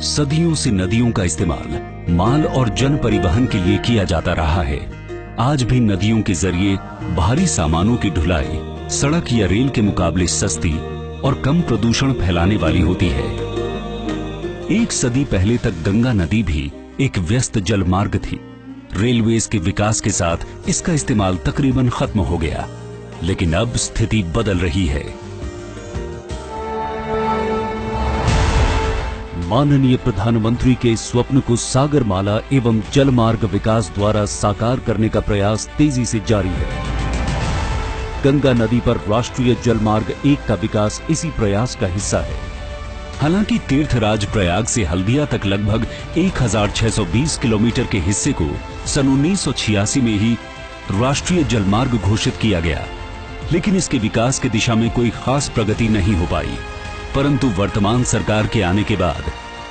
सदियों से नदियों का इस्तेमाल माल और जन परिवहन के लिए किया जाता रहा है। आज भी नदियों के जरिए भारी सामानों की ढुलाई सड़क या रेल के मुकाबले सस्ती और कम प्रदूषण फैलाने वाली होती है। एक सदी पहले तक गंगा नदी भी एक व्यस्त जल मार्ग थी। रेलवेज के विकास के साथ इसका इस्तेमाल तकरीबन खत्म हो गया, लेकिन अब स्थिति बदल रही है। माननीय प्रधानमंत्री के स्वप्न को सागरमाला एवं जलमार्ग विकास द्वारा साकार करने का प्रयास तेजी से जारी है। गंगा नदी पर राष्ट्रीय जलमार्ग 1 का विकास इसी प्रयास का हिस्सा है। हालांकि तीर्थराज प्रयाग से हल्दिया तक लगभग 1620 किलोमीटर के हिस्से को सन 1986 में ही राष्ट्रीय जलमार्ग घोषित किया गया, लेकिन इसके विकास की दिशा में कोई खास प्रगति नहीं हो पाई। परंतु वर्तमान सरकार के आने के बाद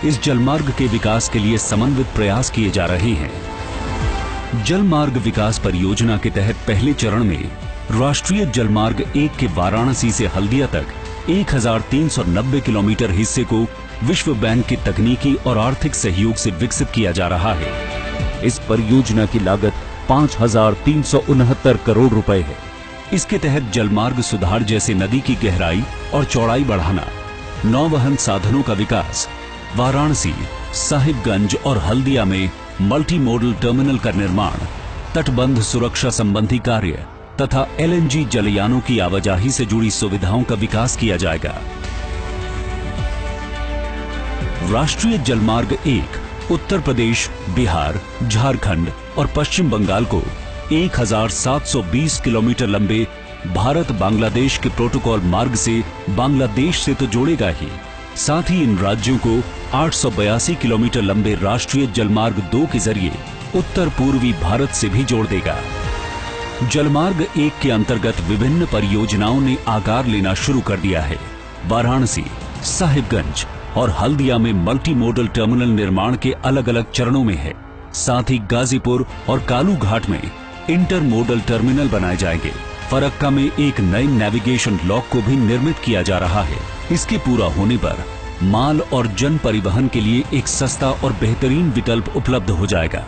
इस जलमार्ग के विकास के लिए समन्वित प्रयास किए जा रहे हैं। जलमार्ग विकास परियोजना के तहत पहले चरण में राष्ट्रीय जलमार्ग 1 के वाराणसी से हल्दिया तक 1390 किलोमीटर हिस्से को विश्व बैंक के तकनीकी और आर्थिक सहयोग से विकसित किया जा रहा है। इस परियोजना की लागत 5369 करोड़ रुपए है। इसके तहत जलमार्ग सुधार जैसे नदी की गहराई और चौड़ाई बढ़ाना, नौवहन साधनों का विकास, वाराणसी, साहिबगंज और हल्दिया में मल्टी मॉडल टर्मिनल का निर्माण, तटबंध सुरक्षा संबंधी कार्य तथा LNG जलयानों की आवाजाही से जुड़ी सुविधाओं का विकास किया जाएगा। राष्ट्रीय जलमार्ग 1 उत्तर प्रदेश, बिहार, झारखंड और पश्चिम बंगाल को 1720 किलोमीटर लंबे भारत बांग्लादेश के प्रोटोकॉल मार्ग से बांग्लादेश से तो जोड़ेगा ही, साथ ही इन राज्यों को 882 किलोमीटर लंबे राष्ट्रीय जलमार्ग 2 के जरिए उत्तर पूर्वी भारत से भी जोड़ देगा। जलमार्ग 1 के अंतर्गत विभिन्न परियोजनाओं ने आकार लेना शुरू कर दिया है। वाराणसी, साहिबगंज और हल्दिया में मल्टी मॉडल टर्मिनल निर्माण के अलग अलग चरणों में है। साथ ही गाजीपुर और कालू घाट में इंटर मॉडल टर्मिनल बनाए जाएंगे। फरक्का में एक नए नेविगेशन लॉक को भी निर्मित किया जा रहा है। इसके पूरा होने पर माल और जन परिवहन के लिए एक सस्ता और बेहतरीन विकल्प उपलब्ध हो जाएगा।